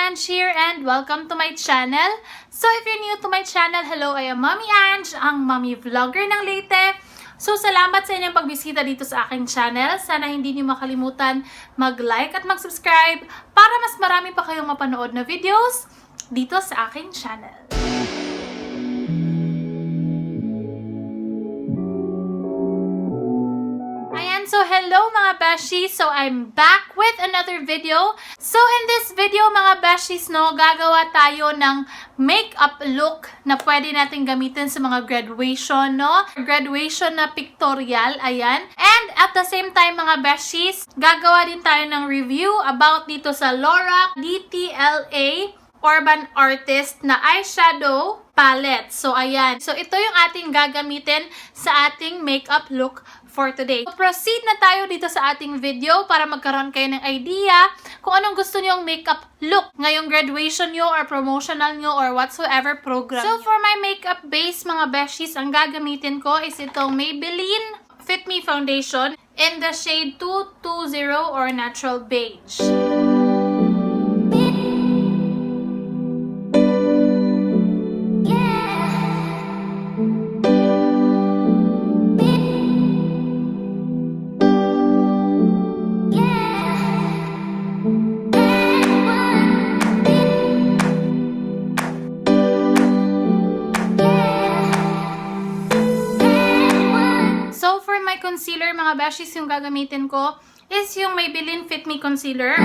Ange here and welcome to my channel. So if you're new to my channel, hello, I am Mommy Ange, ang mommy vlogger ng Leyte. So salamat sa inyong pagbisita dito sa aking channel. Sana hindi niyo makalimutan mag-like at mag-subscribe para mas marami pa kayong mapanood na videos dito sa aking channel. So hello mga beshies! So I'm back with another video. So in this video mga beshies, gagawa tayo ng makeup look na pwede natin gamitin sa mga graduation, Graduation na pictorial, ayan. And at the same time mga beshies, gagawa din tayo ng review about dito sa Lorac DTLA Urban Artist na eyeshadow palette. So ayan. So ito yung ating gagamitin sa ating makeup look for today. So, proceed na tayo dito sa ating video para magkaroon kayo ng idea kung anong gusto nyo yung makeup look ngayong graduation nyo or promotional nyo or whatsoever program. So, for my makeup base, mga beshies, ang gagamitin ko is itong Maybelline Fit Me Foundation in the shade 220 or Natural Beige. Concealer, mga beshies, yung gagamitin ko is yung Maybelline Fit Me Concealer.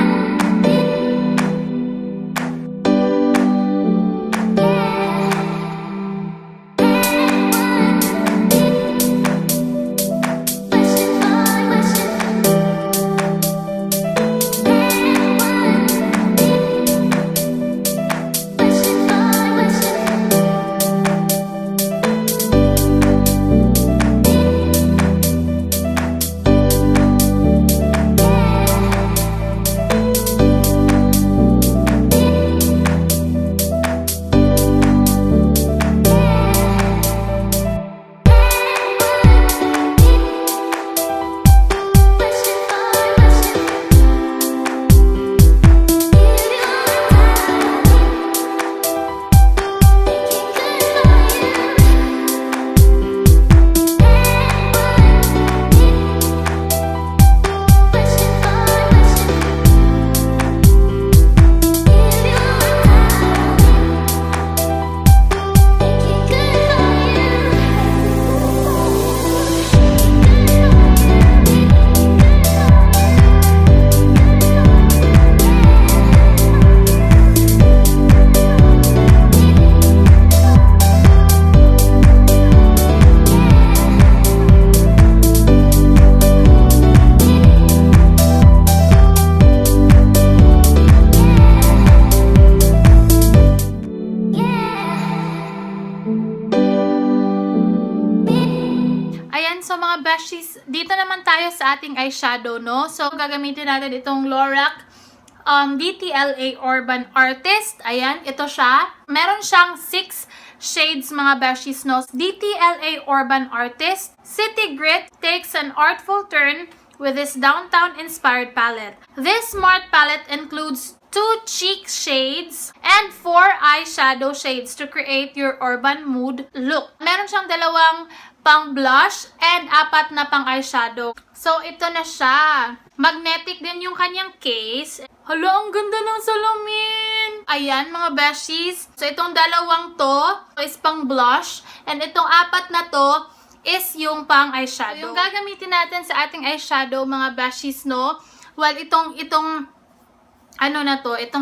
So mga beshies, dito naman tayo sa ating eyeshadow, So gagamitin natin itong Lorac DTLA Urban Artist. Ayan, ito siya. Meron siyang 6 shades mga beshies, DTLA Urban Artist. City Grit takes an artful turn with this downtown-inspired palette. This smart palette includes 2 cheek shades and 4 eyeshadow shades to create your urban mood look. Meron siyang dalawang pang blush and 4 na pang eyeshadow. So, ito na siya. Magnetic din yung kanyang case. Hala, ang ganda ng salamin! Ayan, mga beshies. So, itong dalawang to is pang blush. And itong 4 na to is yung pang eyeshadow. So, yung gagamitin natin sa ating eyeshadow, mga beshies, Well, itong itong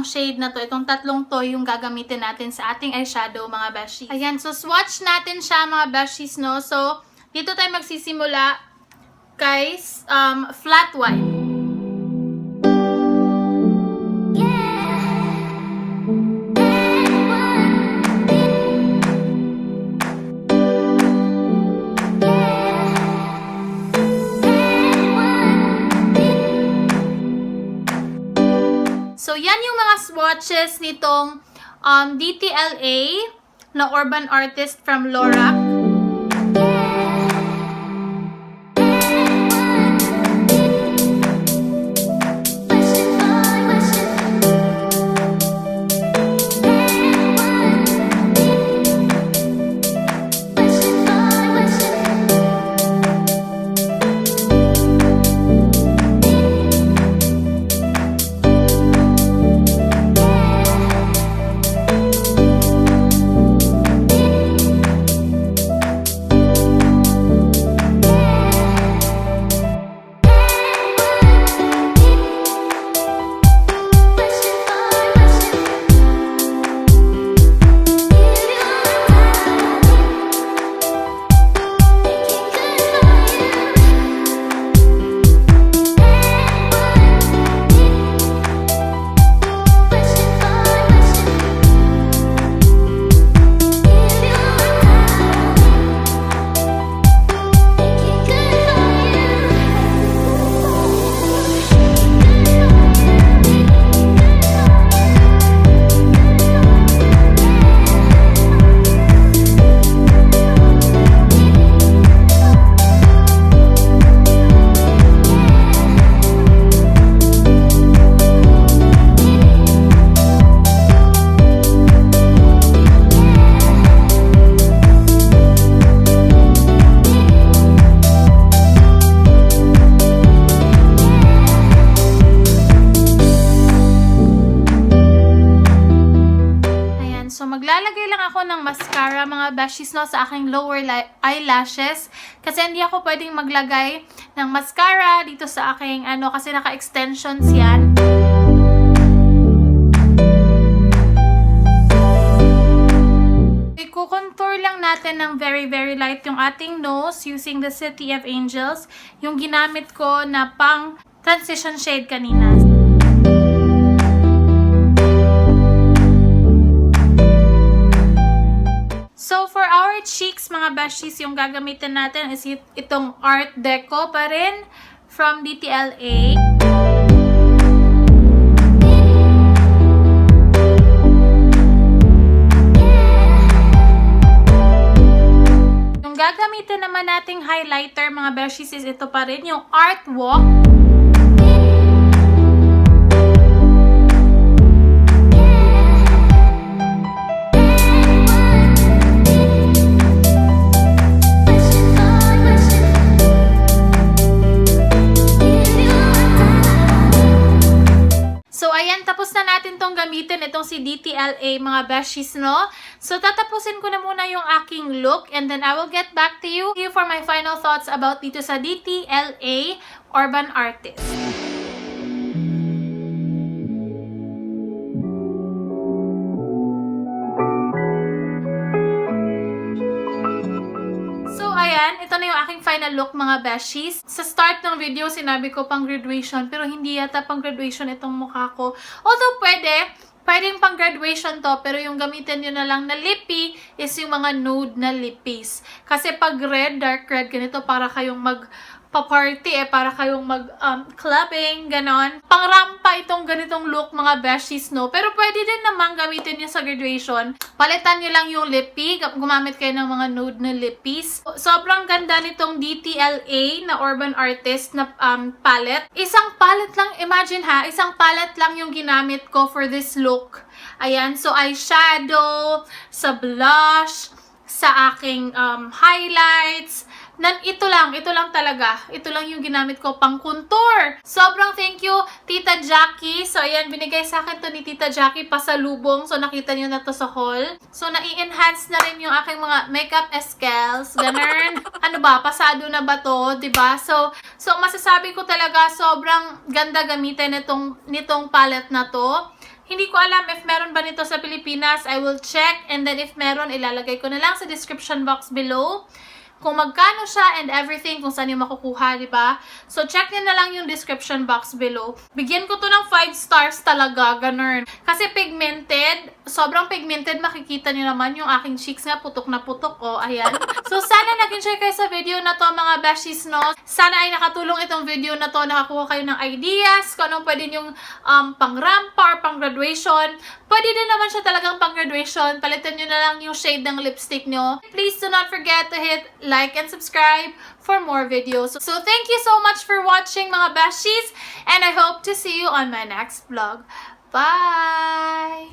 shade na to, itong tatlong to, yung gagamitin natin sa ating eyeshadow, mga beshies. Ayan, so swatch natin siya, mga beshies, So, dito tayo magsisimula, guys, flat white. So, yan yung mga swatches nitong DTLA na Urban Artist from Lorac. maglalagay lang ako ng mascara, mga besties, no, sa aking lower eyelashes. Kasi hindi ako pwedeng maglagay ng mascara dito sa aking, kasi naka-extensions yan. I-contour lang natin ng very, very light yung ating nose using the City of Angels. Yung ginamit ko na pang transition shade kanina. So, for our cheeks, mga besties, yung gagamitin natin is itong Art Deco pa rin from DTLA. Yung gagamitin naman nating highlighter, mga besties, is ito pa rin, yung Art Walk. Tapos na natin tong gamitin, itong si DTLA, mga besties, no? So, tatapusin ko na muna yung aking look and then I will get back to you for my final thoughts about dito sa DTLA Urban Artist. Ayan, ito na yung aking final look, mga besties. Sa start ng video, sinabi ko pang graduation, pero hindi yata pang graduation itong mukha ko. Although pwedeng pang graduation to, pero yung gamitin nyo na lang na lippy is yung mga nude na lippies. Kasi pag red, dark red, ganito, para kayong magpa-party, para kayong mag-clubbing, ganon. Pang-rampa itong ganitong look, mga besties, no? Pero pwede din naman gamitin nyo sa graduation. Palitan nyo lang yung lippy, gumamit kayo ng mga nude na lippies. Sobrang ganda nitong DTLA na Urban Artist na palette. Isang palette lang, imagine ha, isang palette lang yung ginamit ko for this look. Ayan, so eyeshadow, sa blush, sa aking highlights, ito lang talaga. Ito lang yung ginamit ko pang contour. Sobrang thank you, Tita Jackie. So, ayan, binigay sa akin to ni Tita Jackie pasalubong. So, nakita nyo na to sa haul. So, nai-enhance na rin yung aking mga makeup skills. Ganun. Ano ba? Pasado na ba to? Diba? So masasabi ko talaga, sobrang ganda gamitin nitong palette na to. Hindi ko alam if meron ba nito sa Pilipinas. I will check. And then if meron, ilalagay ko na lang sa description box below kung magkano siya and everything, kung saan yung makukuha, diba? So, check nyo na lang yung description box below. Bigyan ko to ng 5 stars talaga, ganun. Kasi pigmented, sobrang pigmented, makikita nyo naman yung aking cheeks nga, putok na putok, oh, ayan. So, sana nag-enjoy kayo sa video na to, mga besties, no? Sana ay nakatulong itong video na to, nakakuha kayo ng ideas, kung anong pwede yung pang-rampa or pang-graduation. Pwede din naman siya talagang pang-graduation. Palitan nyo na lang yung shade ng lipstick nyo. Please do not forget to hit like and subscribe for more videos. So thank you so much for watching, mga besties, and I hope to see you on my next vlog. Bye!